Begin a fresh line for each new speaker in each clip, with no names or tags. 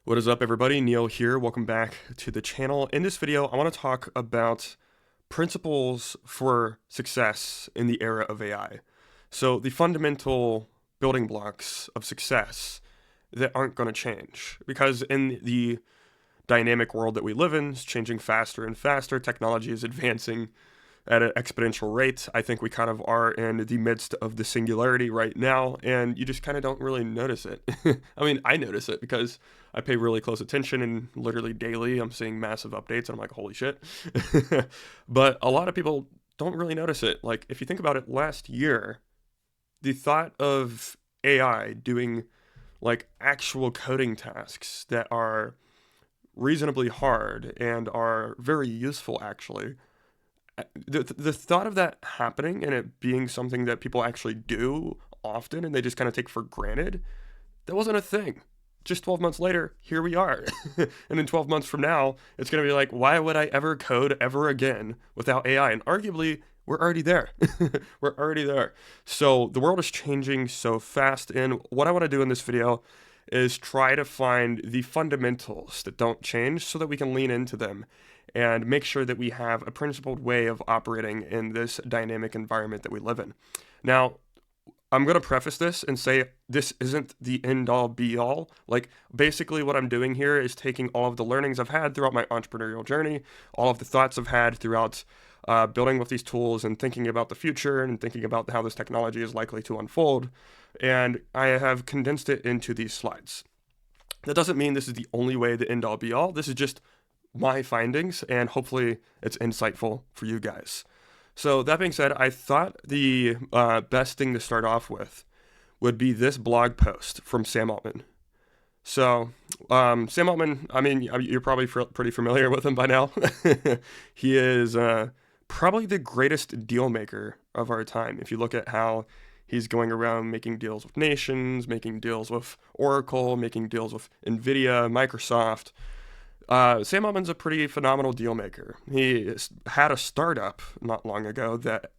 What is up, everybody? Neil here. Welcome back to the channel. In this video, I want to talk about principles for success in the era of AI. So the fundamental building blocks of success that aren't going to change, because in the dynamic world that we live in, it's changing faster and faster. Technology is advancing at an exponential rate. I think we kind of are in the midst of the singularity right now, and you just kind of don't really notice it. I mean, I notice it because I pay really close attention, and literally daily I'm seeing massive updates, and I'm like, holy shit. But a lot of people don't really notice it. Like, if you think about it, last year, the thought of AI doing like actual coding tasks that are reasonably hard and are very useful, actually, the thought of that happening and it being something that people actually do often and they just kind of take for granted, that wasn't a thing. Just 12 months later, here we are. And in 12 months from now, it's going to be like, why would I ever code ever again without AI? And arguably, we're already there. We're already there. So the world is changing so fast. And what I want to do in this video is try to find the fundamentals that don't change so that we can lean into them and make sure that we have a principled way of operating in this dynamic environment that we live in. Now, I'm going to preface this and say this isn't the end-all be-all. Like, basically what I'm doing here is taking all of the learnings I've had throughout my entrepreneurial journey, all of the thoughts I've had throughout building with these tools and thinking about the future and thinking about how this technology is likely to unfold, and I have condensed it into these slides. That doesn't mean this is the only way, the end-all be-all. This is just my findings, and hopefully it's insightful for you guys. So that being said, I thought the best thing to start off with would be this blog post from Sam Altman. So Sam Altman, I mean, you're probably pretty familiar with him by now. He is probably the greatest deal maker of our time. If you look at how he's going around making deals with nations, making deals with Oracle, making deals with NVIDIA, Microsoft. Sam Altman's a pretty phenomenal deal maker. He had a startup not long ago that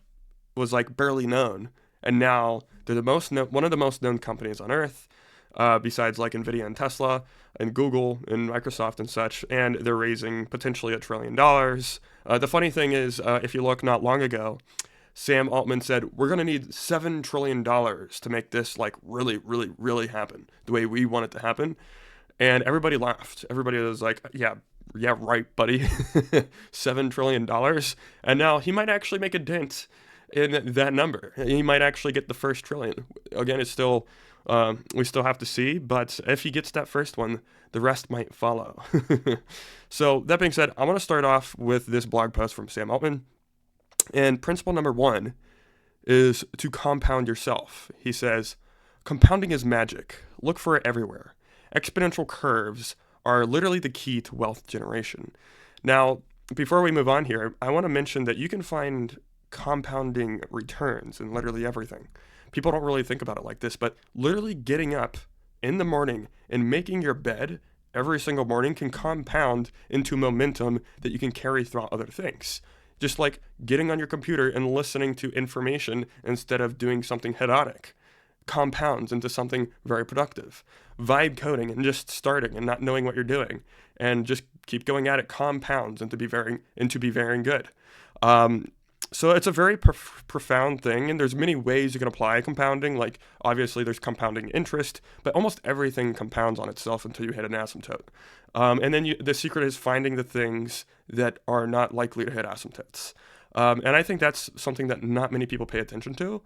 was like barely known, and now they're one of the most known companies on earth, besides like NVIDIA and Tesla and Google and Microsoft and such, and they're raising potentially $1 trillion. The funny thing is, if you look not long ago, Sam Altman said, we're going to need $7 trillion to make this like really, really, really happen the way we want it to happen. And everybody laughed. Everybody was like, yeah, right, buddy. $7 trillion. And now he might actually make a dent in that number. He might actually get the first trillion. Again, it's still, we still have to see. But if he gets that first one, the rest might follow. So that being said, I want to start off with this blog post from Sam Altman. And principle number 1 is to compound yourself. He says, compounding is magic. Look for it everywhere. Exponential curves are literally the key to wealth generation. Now, before we move on here, I want to mention that you can find compounding returns in literally everything. People don't really think about it like this, but literally getting up in the morning and making your bed every single morning can compound into momentum that you can carry throughout other things. Just like getting on your computer and listening to information instead of doing something hedonic compounds into something very productive. Vibe coding and just starting and not knowing what you're doing and just keep going at it compounds into be very good. So it's a very profound thing, and there's many ways you can apply compounding. Like, obviously there's compounding interest, but almost everything compounds on itself until you hit an asymptote. And then the secret is finding the things that are not likely to hit asymptotes. And I think that's something that not many people pay attention to.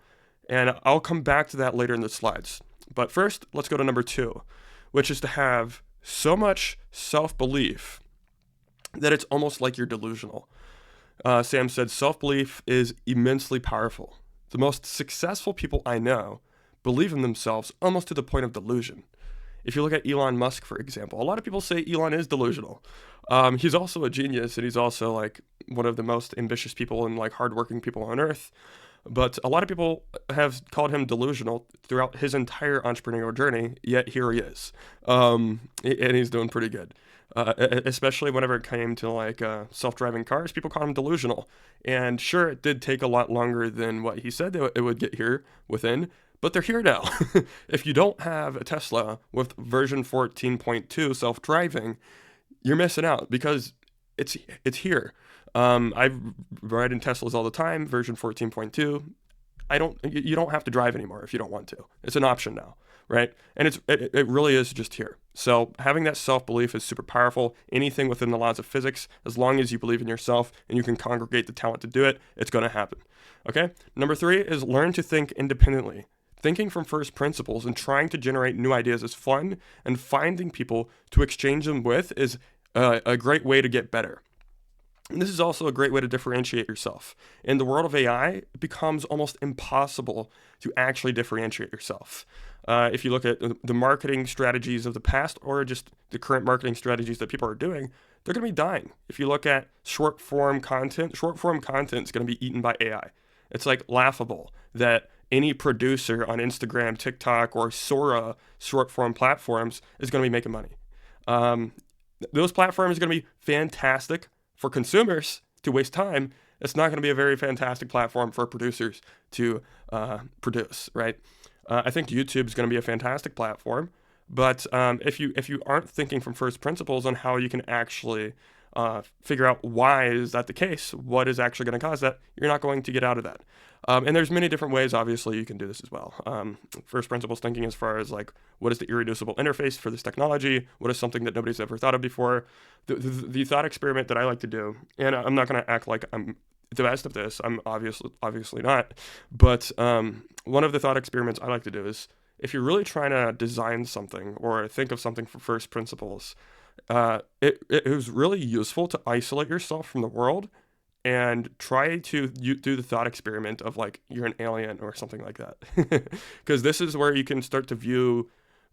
And I'll come back to that later in the slides. But first, let's go to number 2, which is to have so much self-belief that it's almost like you're delusional. Sam said, self-belief is immensely powerful. The most successful people I know believe in themselves almost to the point of delusion. If you look at Elon Musk, for example, a lot of people say Elon is delusional. He's also a genius, and he's also like one of the most ambitious people and like hardworking people on earth. But a lot of people have called him delusional throughout his entire entrepreneurial journey, yet here he is. And he's doing pretty good. Especially whenever it came to like self-driving cars, people called him delusional. And sure, it did take a lot longer than what he said it would get here within, but they're here now. If you don't have a Tesla with version 14.2 self-driving, you're missing out because it's here. I ride in Teslas all the time, version 14.2. You don't have to drive anymore if you don't want to. It's an option now, right? And it really is just here. So having that self-belief is super powerful. Anything within the laws of physics, as long as you believe in yourself and you can congregate the talent to do it, it's going to happen. Okay? Number 3 is learn to think independently. Thinking from first principles and trying to generate new ideas is fun, and finding people to exchange them with is a great way to get better. And this is also a great way to differentiate yourself. In the world of AI, it becomes almost impossible to actually differentiate yourself. If you look at the marketing strategies of the past or just the current marketing strategies that people are doing, they're going to be dying. If you look at short form content is going to be eaten by AI. It's like laughable that any producer on Instagram, TikTok, or Sora short form platforms is going to be making money. Those platforms are going to be fantastic for consumers to waste time. It's not going to be a very fantastic platform for producers to produce, right? I think YouTube is going to be a fantastic platform, but if you aren't thinking from first principles on how you can actually figure out why is that the case, what is actually going to cause that, you're not going to get out of that. And there's many different ways, obviously, you can do this as well. First principles thinking as far as like, what is the irreducible interface for this technology? What is something that nobody's ever thought of before? The thought experiment that I like to do, and I'm not going to act like I'm the best of this. I'm obviously not. But one of the thought experiments I like to do is if you're really trying to design something or think of something from first principles, it was really useful to isolate yourself from the world and try to do the thought experiment of like you're an alien or something like that. Because this is where you can start to view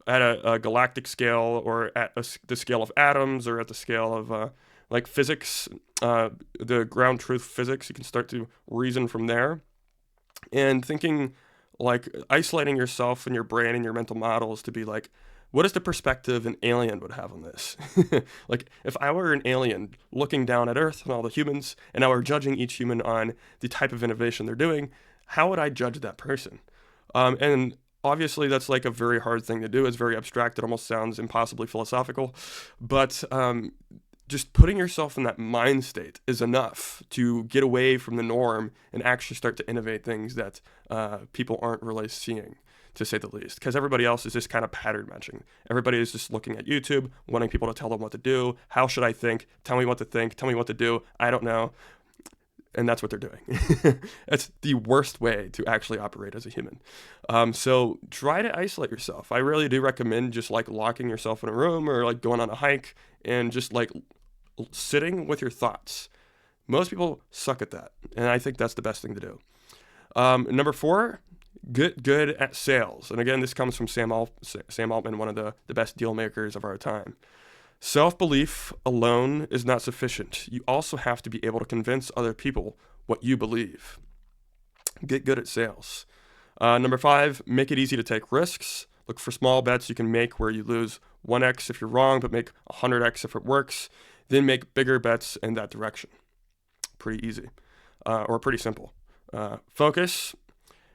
at a galactic scale or at the scale of atoms or at the scale of like physics, the ground truth physics. You can start to reason from there and thinking like isolating yourself and your brain and your mental models to be like, what is the perspective an alien would have on this? Like, if I were an alien looking down at Earth and all the humans, and I were judging each human on the type of innovation they're doing, how would I judge that person? And obviously, that's like a very hard thing to do. It's very abstract. It almost sounds impossibly philosophical. But just putting yourself in that mind state is enough to get away from the norm and actually start to innovate things that people aren't really seeing, to say the least, because everybody else is just kind of pattern matching. Everybody is just looking at YouTube, wanting people to tell them what to do. How should I think? Tell me what to think. Tell me what to do. I don't know. And that's what they're doing. That's the worst way to actually operate as a human. So try to isolate yourself. I really do recommend just like locking yourself in a room or like going on a hike and just like sitting with your thoughts. Most people suck at that. And I think that's the best thing to do. Number 4, get good at sales. And again, this comes from Sam Altman, one of the best deal makers of our time. Self-belief alone is not sufficient. You also have to be able to convince other people what you believe. Get good at sales. Number 5, make it easy to take risks. Look for small bets you can make where you lose 1x if you're wrong, but make 100x if it works. Then make bigger bets in that direction. Pretty easy, or pretty simple. Focus.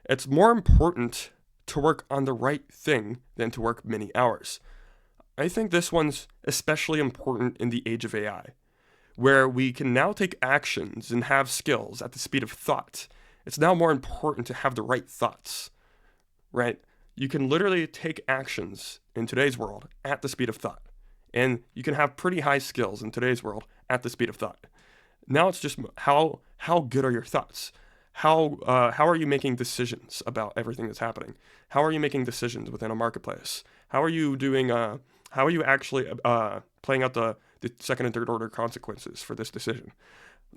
It's more important to work on the right thing than to work many hours. I think this one's especially important in the age of AI, where we can now take actions and have skills at the speed of thought. It's now more important to have the right thoughts, right? You can literally take actions in today's world at the speed of thought, and you can have pretty high skills in today's world at the speed of thought. Now it's just how good are your thoughts? How are you making decisions about everything that's happening? How are you making decisions within a marketplace? How are you doing? How are you actually playing out the second and third order consequences for this decision?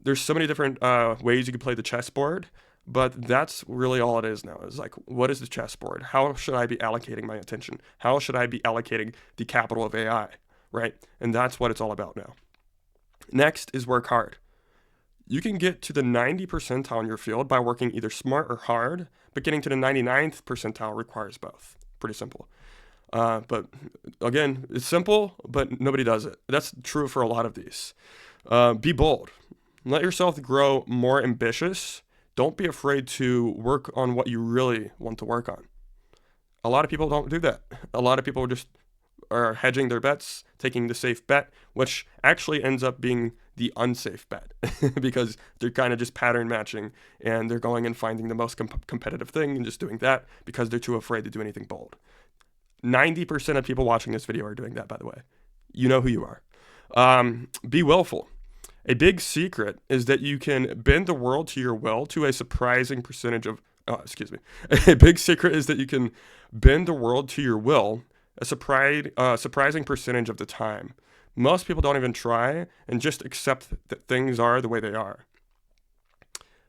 There's so many different ways you can play the chessboard, but that's really all it is now. Is like, what is the chessboard? How should I be allocating my attention? How should I be allocating the capital of AI, right? And that's what it's all about now. Next is work hard. You can get to the 90th percentile in your field by working either smart or hard, but getting to the 99th percentile requires both. Pretty simple. But again, it's simple, but nobody does it. That's true for a lot of these. Be bold. Let yourself grow more ambitious. Don't be afraid to work on what you really want to work on. A lot of people don't do that. A lot of people just are hedging their bets, taking the safe bet, which actually ends up being the unsafe bet because they're kind of just pattern matching and they're going and finding the most competitive thing and just doing that because they're too afraid to do anything bold. 90% of people watching this video are doing that, by the way. You know who you are. Be willful. A big secret is that you can bend the world to your will to a surprising percentage of, A big secret is that you can bend the world to your will a surprising percentage of the time. Most people don't even try and just accept that things are the way they are.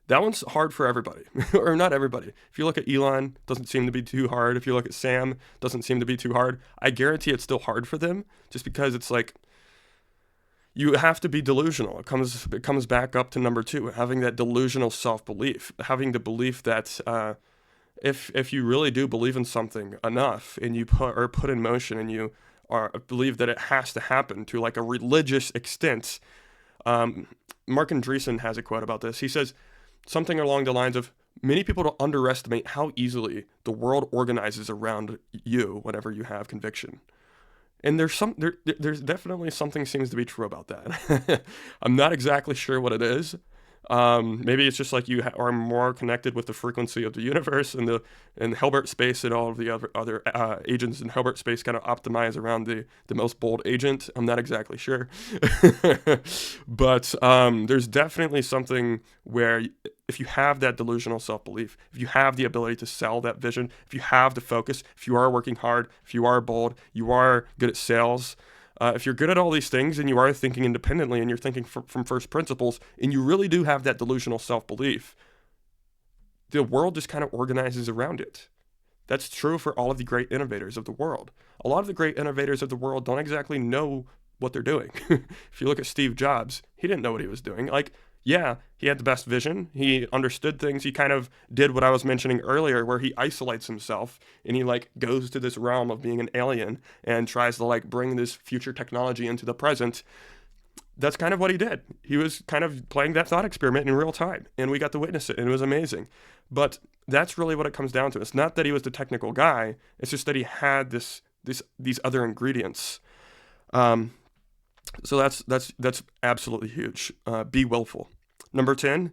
That one's hard for everybody, or not everybody. If you look at Elon, doesn't seem to be too hard. If you look at Sam, doesn't seem to be too hard. I guarantee it's still hard for them, just because it's like you have to be delusional. It comes back up to number 2, having that delusional self-belief, having the belief that if you really do believe in something enough and you put in motion and you believe that it has to happen to like a religious extent. Mark Andreessen has a quote about this. He says something along the lines of, many people don't underestimate how easily the world organizes around you whenever you have conviction. And there's definitely something seems to be true about that. I'm not exactly sure what it is. Maybe it's just like you are more connected with the frequency of the universe and Hilbert space, and all of the other agents in Hilbert space kind of optimize around the most bold agent. I'm not exactly sure. But there's definitely something where if you have that delusional self-belief, if you have the ability to sell that vision, if you have the focus, if you are working hard, if you are bold, you are good at sales, if you're good at all these things and you are thinking independently and you're thinking from first principles and you really do have that delusional self-belief, the world just kind of organizes around it. That's true for all of the great innovators of the world. A lot of the great innovators of the world don't exactly know what they're doing. If you look at Steve Jobs, he didn't know what he was doing. Like, yeah, he had the best vision. He understood things. He kind of did what I was mentioning earlier, where he isolates himself and he like goes to this realm of being an alien and tries to like bring this future technology into the present. That's kind of what he did. He was kind of playing that thought experiment in real time, and we got to witness it, and it was amazing. But that's really what it comes down to. It's not that he was the technical guy. It's just that he had these other ingredients. So that's absolutely huge. Be willful. Number 10,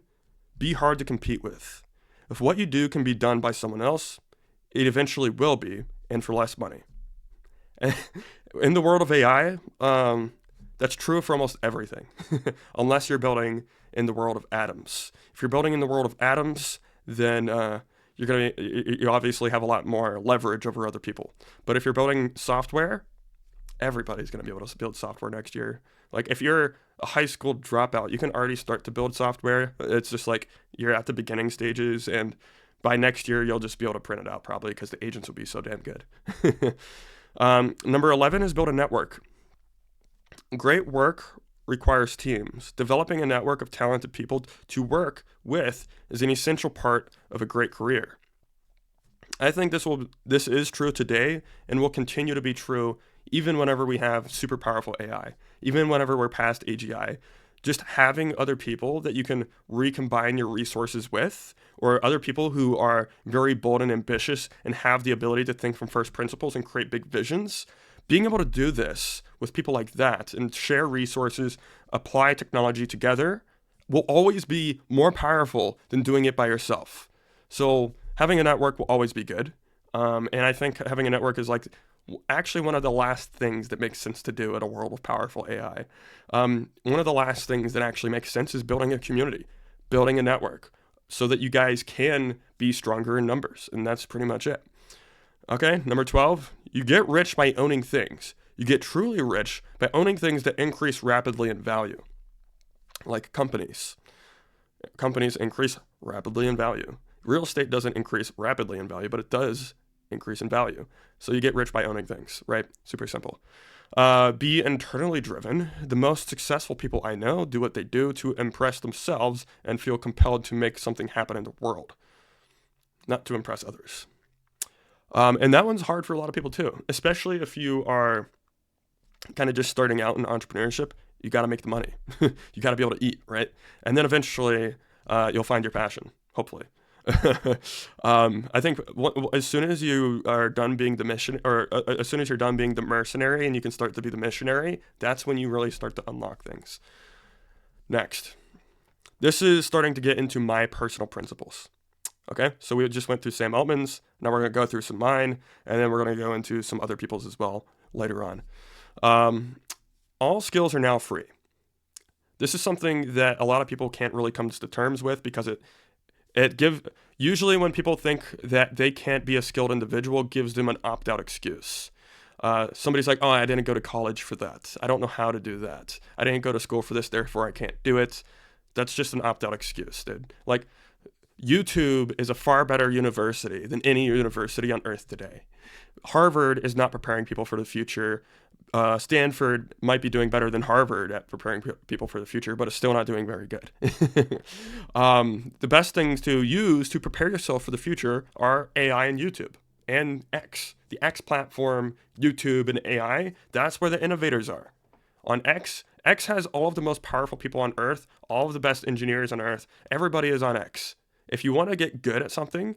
be hard to compete with. If what you do can be done by someone else, it eventually will be, and for less money. In the world of AI, that's true for almost everything, unless you're building in the world of atoms. If you're building in the world of atoms, then you obviously have a lot more leverage over other people. But if you're building software, everybody's going to be able to build software next year. Like if you're a high school dropout, you can already start to build software. It's just like you're at the beginning stages, and by next year, you'll just be able to print it out probably because the agents will be so damn good. Number 11 is build a network. Great work requires teams. Developing a network of talented people to work with is an essential part of a great career. I think this is true today and will continue to be true even whenever we have super powerful AI, even whenever we're past AGI. Just having other people that you can recombine your resources with, or other people who are very bold and ambitious and have the ability to think from first principles and create big visions, being able to do this with people like that and share resources, apply technology together, will always be more powerful than doing it by yourself. So having a network will always be good. And I think having a network is like actually one of the last things that makes sense to do in a world of powerful AI. One of the last things that actually makes sense is building a community, building a network, so that you guys can be stronger in numbers. And that's pretty much it. Okay, number 12, you get rich by owning things. You get truly rich by owning things that increase rapidly in value, like companies. Companies increase rapidly in value. Real estate doesn't increase rapidly in value, but it does increase in value. So you get rich by owning things, right? Super simple. Be internally driven. The most successful people I know do what they do to impress themselves and feel compelled to make something happen in the world, not to impress others. And that one's hard for a lot of people too, especially if you are kind of just starting out in entrepreneurship. You got to make the money. You got to be able to eat, right? And then eventually you'll find your passion, hopefully. I think as soon as you are done being the mission, or as soon as you're done being the mercenary and you can start to be the missionary, that's when you really start to unlock things. Next, this is starting to get into my personal principles. Okay, so we just went through Sam Altman's. Now we're going to go through some mine, and then we're going to go into some other people's as well later on. All skills are now free. This is something that a lot of people can't really come to terms with because usually when people think that they can't be a skilled individual, gives them an opt-out excuse. Somebody's like, oh, I didn't go to college for that. I don't know how to do that. I didn't go to school for this, therefore I can't do it. That's just an opt-out excuse, dude. Like, YouTube is a far better university than any university on earth today. Harvard is not preparing people for the future. Stanford might be doing better than Harvard at preparing people for the future, but it's still not doing very good. The best things to use to prepare yourself for the future are AI and YouTube and X. The X platform, YouTube, and AI, that's where the innovators are. On X has all of the most powerful people on earth, all of the best engineers on earth. Everybody is on X. If you want to get good at something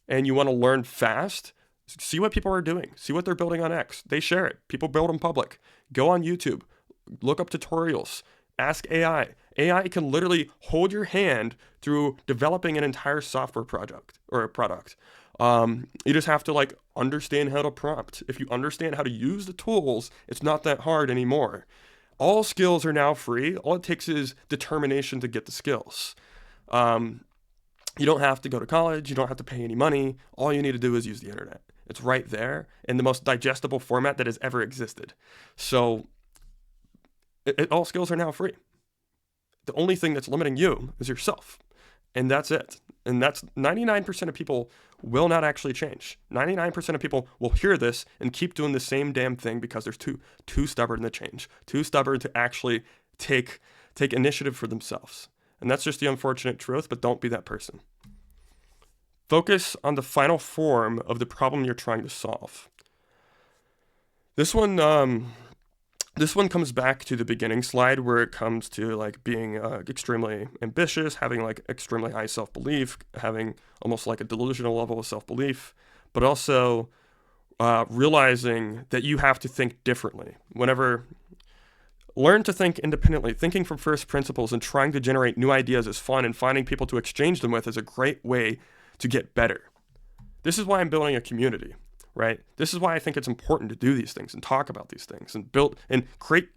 and you want to learn fast, see what people are doing. See what they're building on X. They share it. People build in public. Go on YouTube. Look up tutorials. Ask AI. AI can literally hold your hand through developing an entire software project or a product. You just have to understand how to prompt. If you understand how to use the tools, it's not that hard anymore. All skills are now free. All it takes is determination to get the skills. You don't have to go to college. You don't have to pay any money. All you need to do is use the internet. It's right there in the most digestible format that has ever existed. So all skills are now free. The only thing that's limiting you is yourself. And that's it. And that's 99% of people will not actually change. 99% of people will hear this and keep doing the same damn thing because they're too stubborn to change, too stubborn to actually take initiative for themselves. And that's just the unfortunate truth, but don't be that person. Focus on the final form of the problem you're trying to solve. This one comes back to the beginning slide where it comes to being extremely ambitious, having extremely high self-belief, having almost a delusional level of self-belief, but also realizing that you have to think differently. Learn to think independently. Thinking from first principles and trying to generate new ideas is fun, and finding people to exchange them with is a great way to get better. This is why I'm building a community, right? This is why I think it's important to do these things and talk about these things and build and create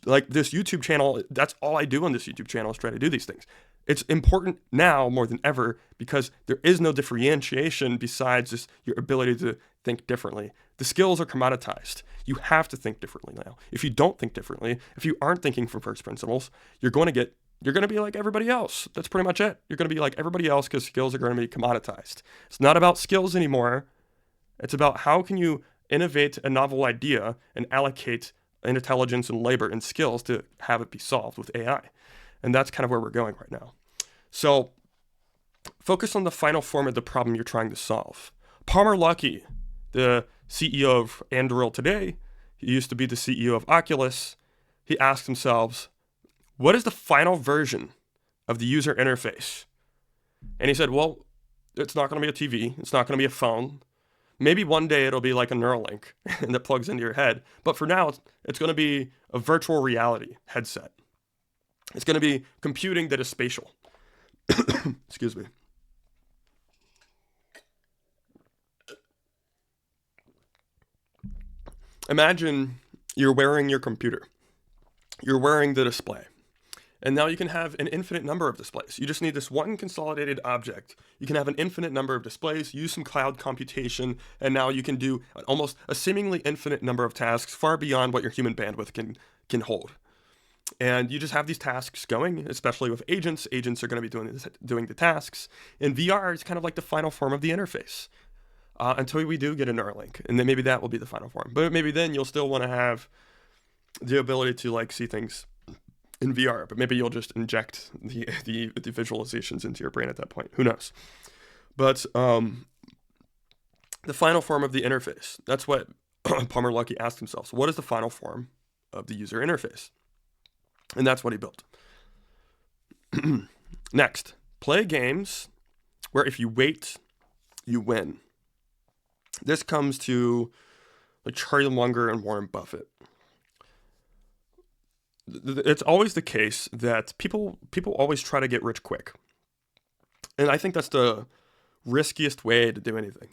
this YouTube channel. That's all I do on this YouTube channel is try to do these things. It's important now more than ever because there is no differentiation besides just your ability to think differently. The skills are commoditized. You have to think differently now. If you don't think differently, if you aren't thinking from first principles, you're going to be like everybody else. That's pretty much it. You're going to be like everybody else because skills are going to be commoditized. It's not about skills anymore. It's about how can you innovate a novel idea and allocate intelligence and labor and skills to have it be solved with AI. And that's kind of where we're going right now. So focus on the final form of the problem you're trying to solve. Palmer Luckey, the CEO of Anduril today, he used to be the CEO of Oculus. He asked himself, what is the final version of the user interface? And he said, well, it's not going to be a TV. It's not going to be a phone. Maybe one day it'll be like a Neuralink that plugs into your head. But for now, it's going to be a virtual reality headset. It's going to be computing that is spatial. Excuse me. Imagine you're wearing your computer. You're wearing the display. And now you can have an infinite number of displays. You just need this one consolidated object. You can have an infinite number of displays, use some cloud computation, and now you can do almost a seemingly infinite number of tasks far beyond what your human bandwidth can hold. And you just have these tasks going, especially with agents. Agents are going to be doing the tasks. And VR is kind of like the final form of the interface until we do get a Neuralink. And then maybe that will be the final form. But maybe then you'll still want to have the ability to see things in VR, but maybe you'll just inject the visualizations into your brain at that point. Who knows? But the final form of the interface, that's what Palmer Luckey asked himself. So what is the final form of the user interface? And that's what he built. Next, play games where if you wait, you win. This comes to like Charlie Munger and Warren Buffett. It's always the case that people always try to get rich quick. And I think that's the riskiest way to do anything.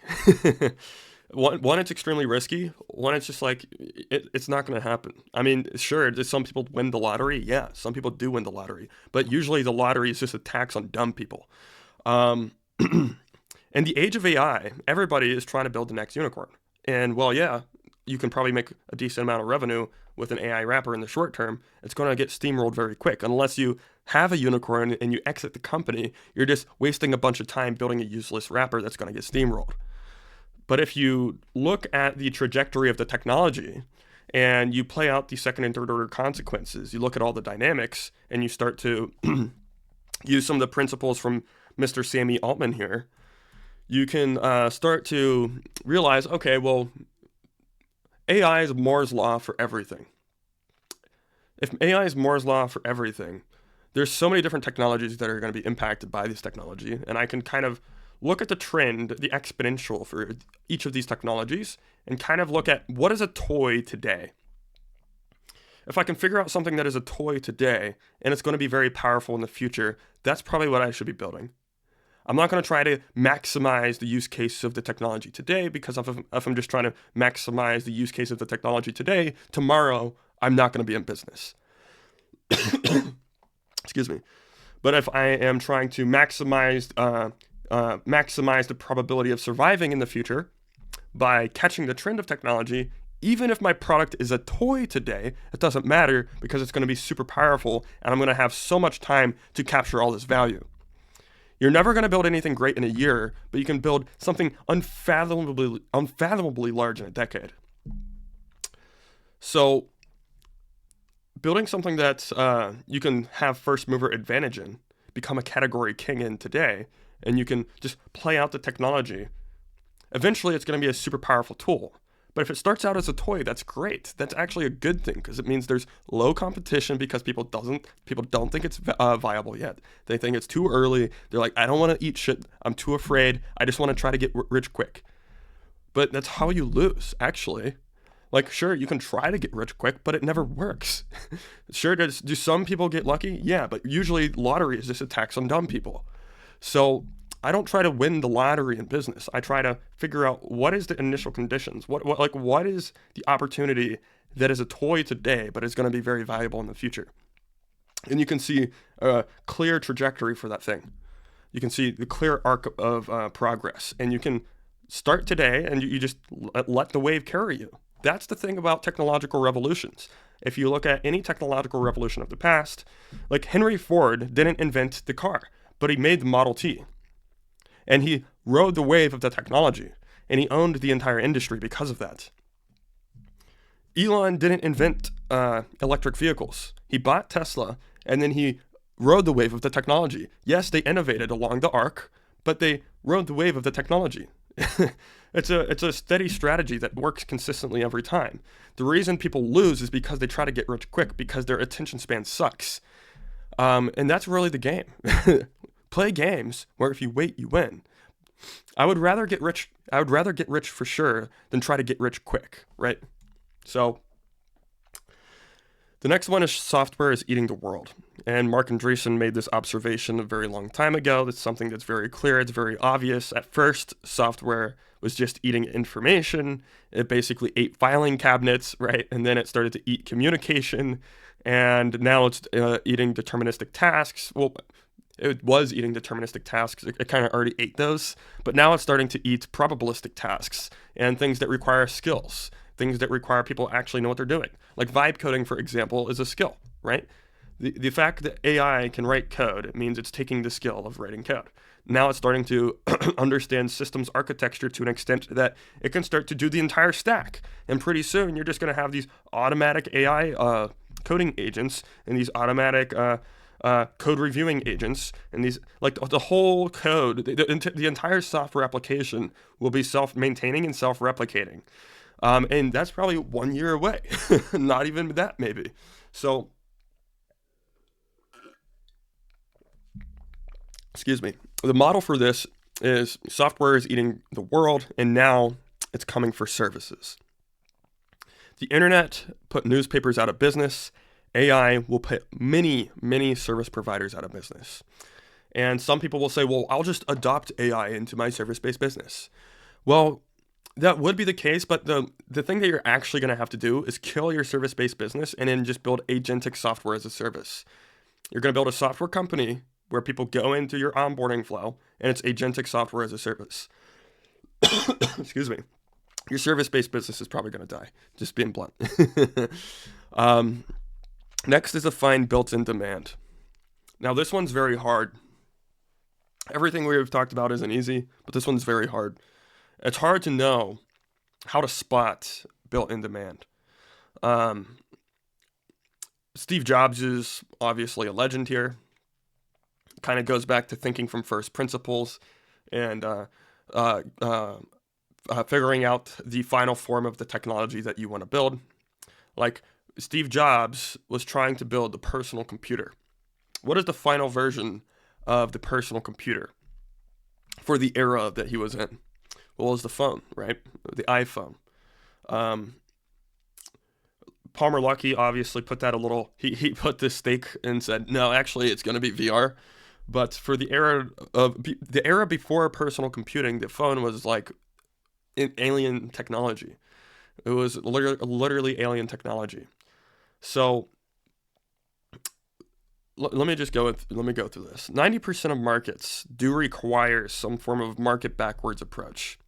One, it's extremely risky. One, it's just like, it's not going to happen. I mean, sure, do some people win the lottery? Yeah, some people do win the lottery. But usually the lottery is just a tax on dumb people. In the age of AI, everybody is trying to build the next unicorn. And well, yeah, you can probably make a decent amount of revenue with an AI wrapper in the short term. It's going to get steamrolled very quick. Unless you have a unicorn and you exit the company, you're just wasting a bunch of time building a useless wrapper that's going to get steamrolled. But if you look at the trajectory of the technology and you play out the second and third order consequences, you look at all the dynamics and you start to use some of the principles from Mr. Sammy Altman here, you can start to realize, okay, well, AI is Moore's law for everything. If AI is Moore's law for everything, there's so many different technologies that are going to be impacted by this technology, and I can kind of look at the trend, the exponential for each of these technologies, and kind of look at what is a toy today. If I can figure out something that is a toy today, and it's going to be very powerful in the future, that's probably what I should be building. I'm not going to try to maximize the use case of the technology today, because if I'm just trying to maximize the use case of the technology today, tomorrow I'm not going to be in business. Excuse me. But if I am trying to maximize the probability of surviving in the future by catching the trend of technology, even if my product is a toy today, it doesn't matter, because it's going to be super powerful and I'm going to have so much time to capture all this value. You're never going to build anything great in a year, but you can build something unfathomably large in a decade. So building something that you can have first mover advantage in, become a category king in today, and you can just play out the technology, eventually it's going to be a super powerful tool. But if it starts out as a toy, that's great. That's actually a good thing, because it means there's low competition, because people don't think it's viable yet. They think it's too early. They're like, I don't want to eat shit. I'm too afraid. I just want to try to get rich quick. But that's how you lose, actually. Like, sure, you can try to get rich quick, but it never works. Sure, do some people get lucky? Yeah, but usually lottery is just a tax on dumb people. So I don't try to win the lottery in business. I try to figure out what is the initial conditions. What is the opportunity that is a toy today, but is going to be very valuable in the future. And you can see a clear trajectory for that thing. You can see the clear arc of progress. And you can start today and you just let the wave carry you. That's the thing about technological revolutions. If you look at any technological revolution of the past, like Henry Ford didn't invent the car, but he made the Model T. And he rode the wave of the technology, and he owned the entire industry because of that. Elon didn't invent electric vehicles. He bought Tesla, and then he rode the wave of the technology. Yes, they innovated along the arc, but they rode the wave of the technology. It's a steady strategy that works consistently every time. The reason people lose is because they try to get rich quick, because their attention span sucks. And that's really the game. Play games where if you wait, you win. I would rather get rich for sure than try to get rich quick, right? So the next one is software is eating the world. And Mark Andreessen made this observation a very long time ago. That's something that's very clear. It's very obvious. At first, software was just eating information. It basically ate filing cabinets, right? And then it started to eat communication. And now it's eating deterministic tasks. Well, it was eating deterministic tasks. It kind of already ate those, but now it's starting to eat probabilistic tasks and things that require skills, things that require people actually know what they're doing. Like vibe coding, for example, is a skill, right? The fact that AI can write code, it means it's taking the skill of writing code. Now it's starting to understand systems architecture to an extent that it can start to do the entire stack. And pretty soon you're just going to have these automatic AI coding agents and these automatic code reviewing agents, and these, like the whole code, the entire software application will be self-maintaining and self-replicating. And that's probably 1 year away, not even that maybe. So, excuse me, the model for this is software is eating the world, and now it's coming for services. The internet put newspapers out of business. AI will put many, many service providers out of business. And some people will say, well, I'll just adopt AI into my service-based business. Well, that would be the case, but the thing that you're actually going to have to do is kill your service-based business and then just build agentic software as a service. You're going to build a software company where people go into your onboarding flow, and it's agentic software as a service. Excuse me. Your service-based business is probably going to die, just being blunt. Next is to find built-in demand. Now, this one's very hard. Everything we've talked about isn't easy, but this one's very hard. It's hard to know how to spot built-in demand. Steve Jobs is obviously a legend here. Kind of goes back to thinking from first principles and figuring out the final form of the technology that you want to build. Like Steve Jobs was trying to build the personal computer. What is the final version of the personal computer for the era that he was in? Well, it was the phone, right? The iPhone. Palmer Luckey obviously put that a little, he put this stake and said, no, actually it's going to be VR. But for the era before personal computing, the phone was like alien technology. It was literally alien technology. So let me go through this. 90% of markets do require some form of market backwards approach.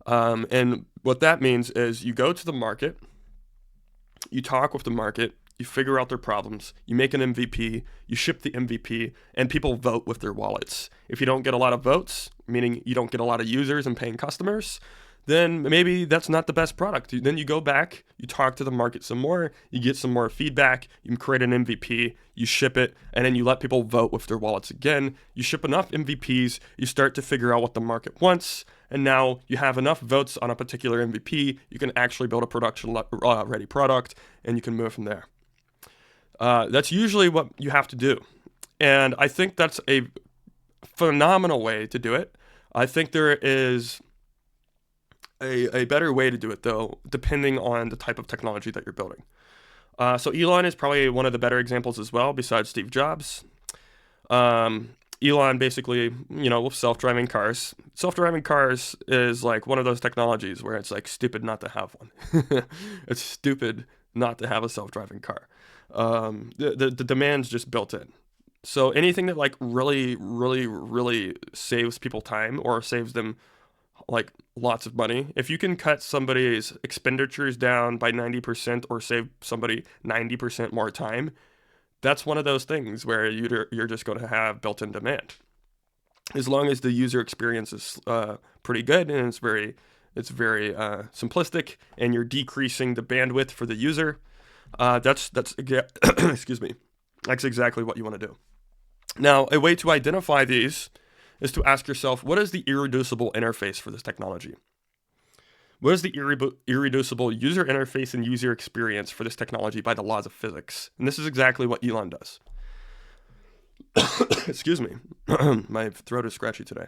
And what that means is you go to the market, you talk with the market, you figure out their problems, you make an MVP, you ship the MVP, and people vote with their wallets. If you don't get a lot of votes, meaning you don't get a lot of users and paying customers, then maybe that's not the best product. Then you go back, you talk to the market some more, you get some more feedback, you create an MVP, you ship it, and then you let people vote with their wallets again. You ship enough MVPs, you start to figure out what the market wants, and now you have enough votes on a particular MVP, you can actually build a production ready product, and you can move from there. That's usually what you have to do. And I think that's a phenomenal way to do it. I think there is a better way to do it, though, depending on the type of technology that you're building. So Elon is probably one of the better examples as well, besides Steve Jobs. Elon basically, with self-driving cars. Self-driving cars is like one of those technologies where it's like stupid not to have one. It's stupid not to have a self-driving car. The demand's just built in. So anything that like really, really, really saves people time or saves them like lots of money. If you can cut somebody's expenditures down by 90% or save somebody 90% more time, that's one of those things where you're just going to have built-in demand. As long as the user experience is pretty good and it's very simplistic, and you're decreasing the bandwidth for the user, that's excuse me, that's exactly what you want to do. Now, a way to identify these is to ask yourself, what is the irreducible interface for this technology? What is the irreducible user interface and user experience for this technology by the laws of physics? And this is exactly what Elon does. Excuse me. My throat is scratchy today.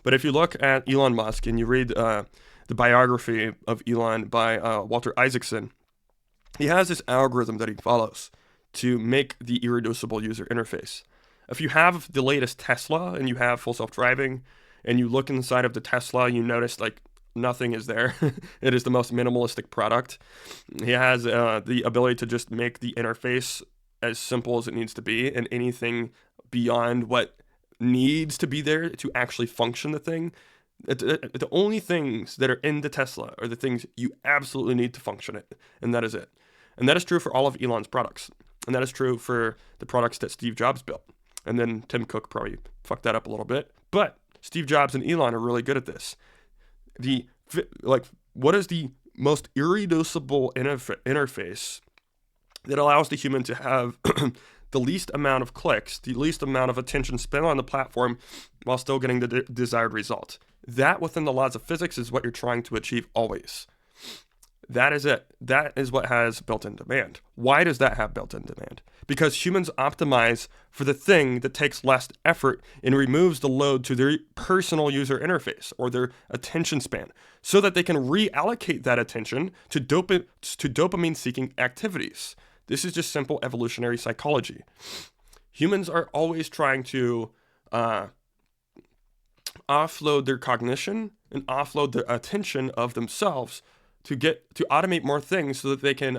But if you look at Elon Musk and you read the biography of Elon by Walter Isaacson, he has this algorithm that he follows to make the irreducible user interface. If you have the latest Tesla and you have full self-driving and you look inside of the Tesla, you notice like nothing is there. It is the most minimalistic product. He has the ability to just make the interface as simple as it needs to be, and anything beyond what needs to be there to actually function the thing. The only things that are in the Tesla are the things you absolutely need to function it, and that is it. And that is true for all of Elon's products. And that is true for the products that Steve Jobs built. And then Tim Cook probably fucked that up a little bit. But Steve Jobs and Elon are really good at this. What is the most irreducible interface that allows the human to have the least amount of clicks, the least amount of attention spent on the platform while still getting the desired result? That, within the laws of physics, is what you're trying to achieve always. That is it. That is what has built-in demand. Why does that have built-in demand? Because humans optimize for the thing that takes less effort and removes the load to their personal user interface or their attention span so that they can reallocate that attention to dopamine-seeking activities. This is just simple evolutionary psychology. Humans are always trying to offload their cognition and offload the attention of themselves to automate more things so that they can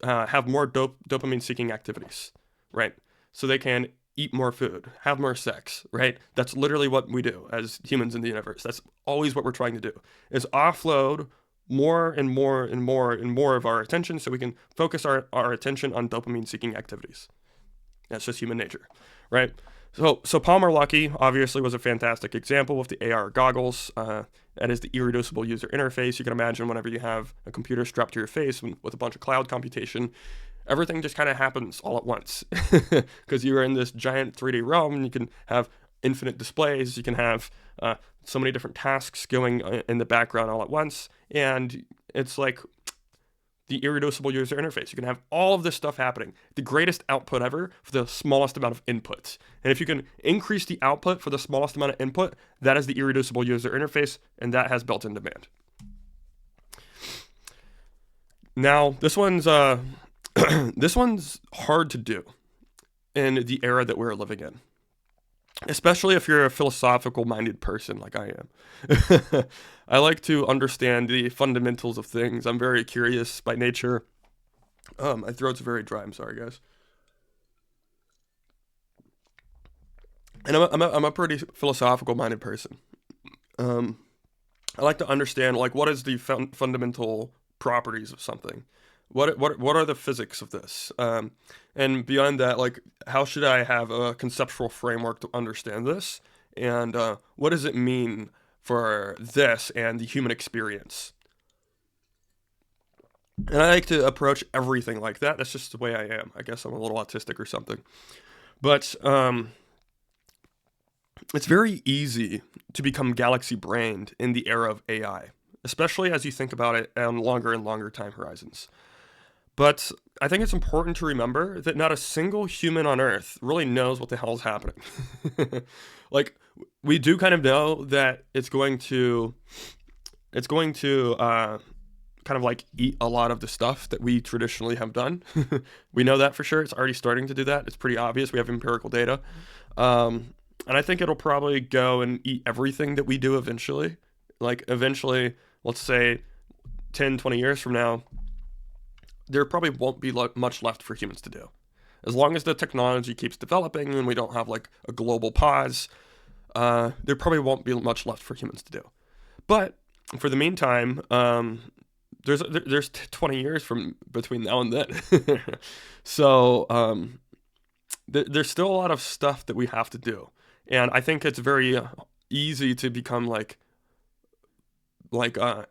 have more dopamine seeking activities, right? So they can eat more food, have more sex, right? That's literally what we do as humans in the universe. That's always what we're trying to do, is offload more and more and more and more of our attention so we can focus our attention on dopamine seeking activities. That's just human nature, right? So Palmer Luckey obviously was a fantastic example with the AR goggles. That is the irreducible user interface. You can imagine whenever you have a computer strapped to your face with a bunch of cloud computation, everything just kind of happens all at once because you are in this giant 3D realm and you can have infinite displays. You can have so many different tasks going in the background all at once. And it's like the irreducible user interface. You can have all of this stuff happening. The greatest output ever for the smallest amount of inputs. And if you can increase the output for the smallest amount of input, that is the irreducible user interface, and that has built-in demand. Now, this one's this one's hard to do in the era that we're living in, especially if you're a philosophical-minded person like I am. I like to understand the fundamentals of things. I'm very curious by nature. My throat's very dry. I'm sorry, guys. And I'm a pretty philosophical-minded person. I like to understand, like, what is the fundamental properties of something? What are the physics of this? And beyond that, like, how should I have a conceptual framework to understand this? And what does it mean for this and the human experience? And I like to approach everything like that. That's just the way I am. I guess I'm a little autistic or something. But it's very easy to become galaxy-brained in the era of AI, especially as you think about it on longer and longer time horizons. But I think it's important to remember that not a single human on Earth really knows what the hell is happening. Like, we do kind of know that it's going to kind of like eat a lot of the stuff that we traditionally have done. We know that for sure. It's already starting to do that. It's pretty obvious. We have empirical data. And I think it'll probably go and eat everything that we do eventually. Like, eventually, let's say 10, 20 years from now, there probably won't be much left for humans to do. As long as the technology keeps developing and we don't have like a global pause, there probably won't be much left for humans to do. But for the meantime, there's 20 years from between now and then. So there's still a lot of stuff that we have to do. And I think it's very easy to become like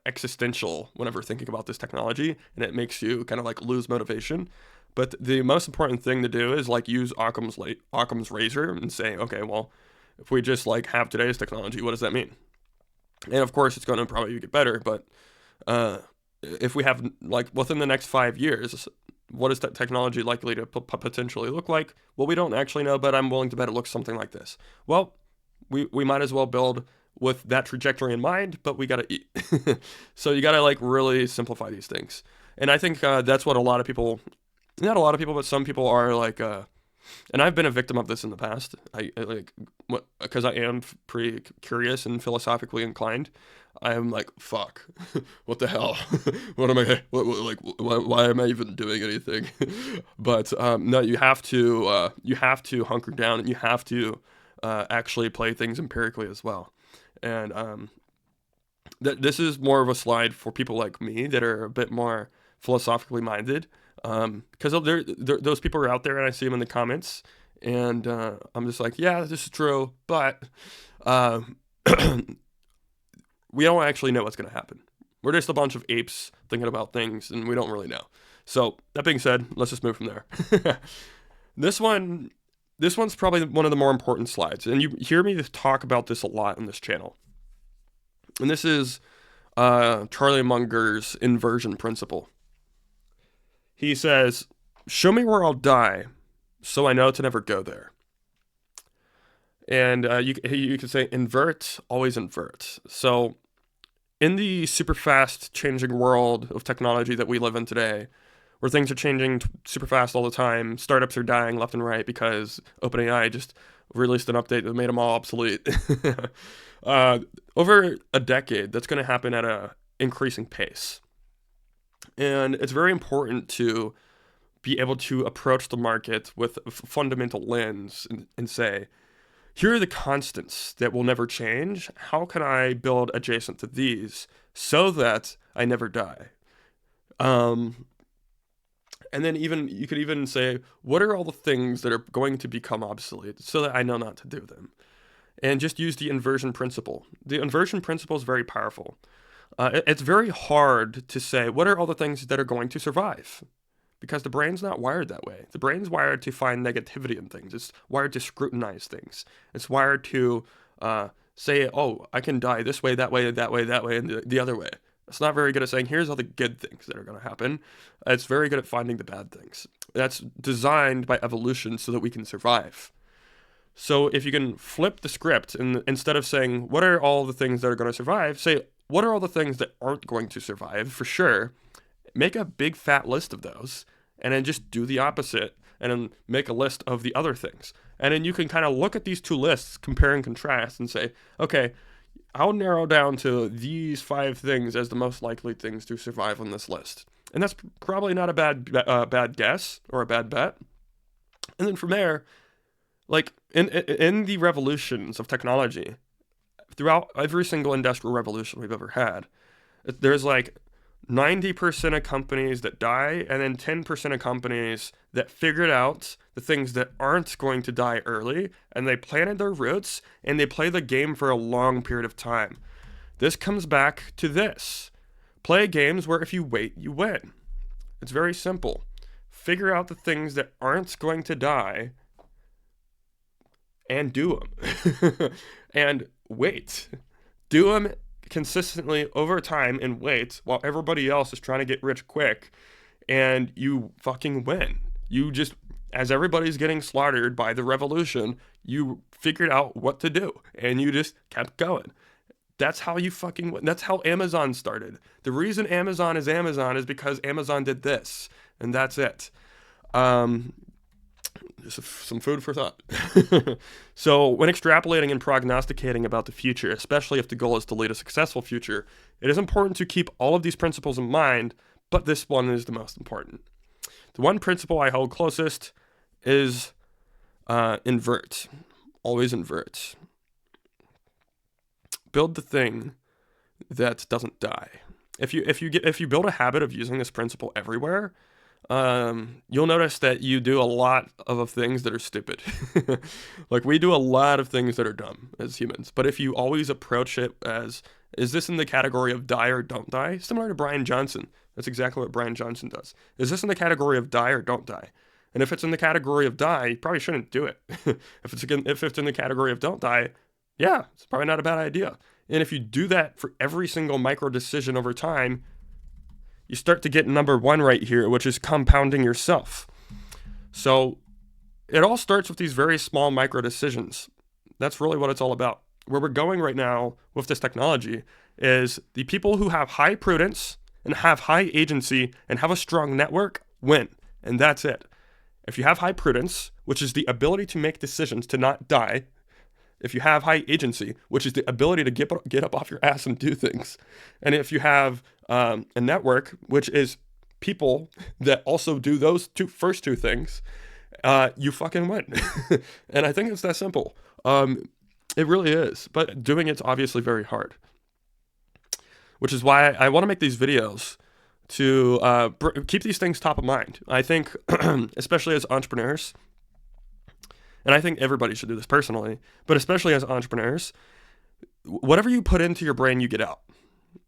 existential whenever thinking about this technology, and it makes you kind of like lose motivation. But the most important thing to do is like use Occam's razor and say, okay, well, if we just like have today's technology, what does that mean? And of course, it's going to probably get better. But if we have like within the next 5 years, what is that technology likely to potentially look like? Well, we don't actually know, but I'm willing to bet it looks something like this. Well, we might as well build with that trajectory in mind, but we got to eat. So you got to like really simplify these things. And I think that's what a lot of people, not a lot of people, but some people are like, and I've been a victim of this in the past. I like, because I am pretty curious and philosophically inclined. I'm like, fuck, what the hell? What am I, like, why am I even doing anything? But no, you have to hunker down and you have to actually play things empirically as well. And this is more of a slide for people like me that are a bit more philosophically minded, because those people are out there and I see them in the comments, and I'm just like, yeah, this is true, but we don't actually know what's going to happen. We're just a bunch of apes thinking about things, and we don't really know. So that being said, let's just move from there. This one's probably one of the more important slides, and you hear me talk about this a lot on this channel. And this is Charlie Munger's inversion principle. He says, "Show me where I'll die, so I know to never go there." And you could say invert, always invert. So in the super fast changing world of technology that we live in today, where things are changing super fast all the time, startups are dying left and right because OpenAI just released an update that made them all obsolete. Over a decade, that's going to happen at a increasing pace. And it's very important to be able to approach the market with a fundamental lens and say, here are the constants that will never change. How can I build adjacent to these so that I never die? And then you could even say, what are all the things that are going to become obsolete so that I know not to do them? And just use the inversion principle. The inversion principle is very powerful. It's very hard to say, what are all the things that are going to survive? Because the brain's not wired that way. The brain's wired to find negativity in things. It's wired to scrutinize things. It's wired to say, oh, I can die this way, that way, that way, that way, and the other way. It's not very good at saying, here's all the good things that are going to happen. It's very good at finding the bad things. That's designed by evolution so that we can survive. So if you can flip the script, and instead of saying, what are all the things that are going to survive, say, what are all the things that aren't going to survive for sure? Make a big fat list of those, and then just do the opposite, and then make a list of the other things. And then you can kind of look at these two lists, compare and contrast, and say, okay, I'll narrow down to these 5 things as the most likely things to survive on this list. And that's probably not a bad guess or a bad bet. And then from there, like in the revolutions of technology, throughout every single industrial revolution we've ever had, there's like 90% of companies that die, and then 10% of companies that figured out the things that aren't going to die early, and they planted their roots, and they play the game for a long period of time. This comes back to this. Play games where if you wait, you win. It's very simple. Figure out the things that aren't going to die, and do them. And wait. Do them consistently over time and wait while everybody else is trying to get rich quick, and you fucking win. You just, as everybody's getting slaughtered by the revolution, you figured out what to do and you just kept going. That's how you fucking win. That's how Amazon started. The reason Amazon is because Amazon did this, and that's it. Just some food for thought. So when extrapolating and prognosticating about the future, especially if the goal is to lead a successful future, it is important to keep all of these principles in mind, but this one is the most important. The one principle I hold closest is invert. Always invert. Build the thing that doesn't die. If you build a habit of using this principle everywhere, you'll notice that you do a lot of things that are stupid. Like, we do a lot of things that are dumb as humans. But if you always approach it as, is this in the category of die or don't die? Similar to Brian Johnson. That's exactly what Brian Johnson does. Is this in the category of die or don't die? And if it's in the category of die, you probably shouldn't do it. If it's in the category of don't die, yeah, it's probably not a bad idea. And if you do that for every single micro decision over time, you start to get number 1 right here, which is compounding yourself. So it all starts with these very small micro decisions. That's really what it's all about. Where we're going right now with this technology is the people who have high prudence and have high agency and have a strong network win. And that's it. If you have high prudence, which is the ability to make decisions to not die, if you have high agency, which is the ability to get up off your ass and do things, and if you have a network, which is people that also do those first two things, you fucking win. And I think it's that simple. It really is. But doing it's obviously very hard, which is why I want to make these videos to keep these things top of mind. I think, especially as entrepreneurs, and I think everybody should do this personally, but especially as entrepreneurs, whatever you put into your brain, you get out.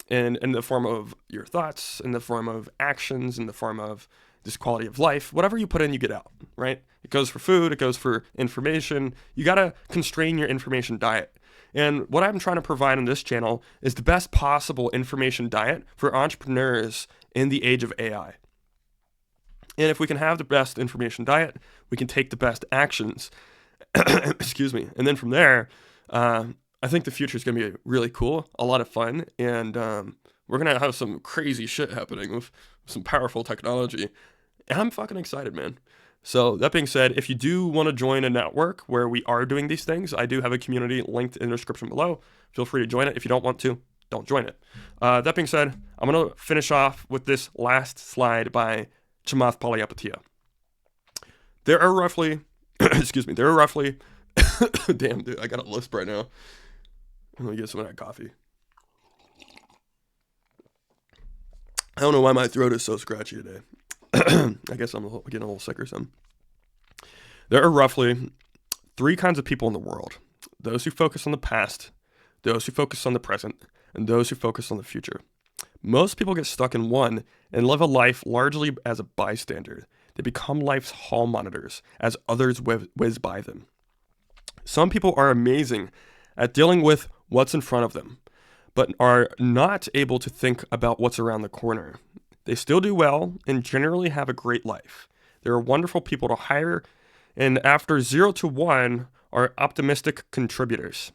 In the form of your thoughts, in the form of actions, in the form of this quality of life, whatever you put in, you get out, right? It goes for food, it goes for information. You got to constrain your information diet. And what I'm trying to provide on this channel is the best possible information diet for entrepreneurs in the age of AI. And if we can have the best information diet, we can take the best actions. Excuse me. And then from there, I think the future is going to be really cool, a lot of fun, and we're going to have some crazy shit happening with some powerful technology. And I'm fucking excited, man. So that being said, if you do want to join a network where we are doing these things, I do have a community linked in the description below. Feel free to join it. If you don't want to, don't join it. That being said, I'm going to finish off with this last slide by Chamath Palihapitiya. There are roughly, excuse me, damn, dude, I got a lisp right now. Let me get some of that coffee. I don't know why my throat is so scratchy today. I guess I'm getting a little sick or something. There are roughly 3 kinds of people in the world. Those who focus on the past, those who focus on the present, and those who focus on the future. Most people get stuck in one and live a life largely as a bystander. They become life's hall monitors as others whiz by them. Some people are amazing at dealing with what's in front of them, but are not able to think about what's around the corner. They still do well and generally have a great life. They are wonderful people to hire, and after 0 to 1 are optimistic contributors.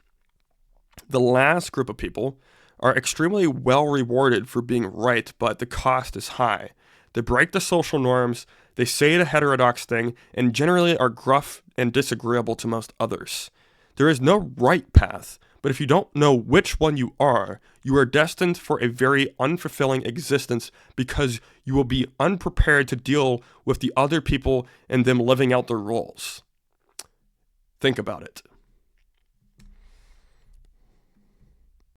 The last group of people are extremely well rewarded for being right, but the cost is high. They break the social norms, they say the heterodox thing, and generally are gruff and disagreeable to most others. There is no right path, but if you don't know which one you are destined for a very unfulfilling existence because you will be unprepared to deal with the other people and them living out their roles. Think about it.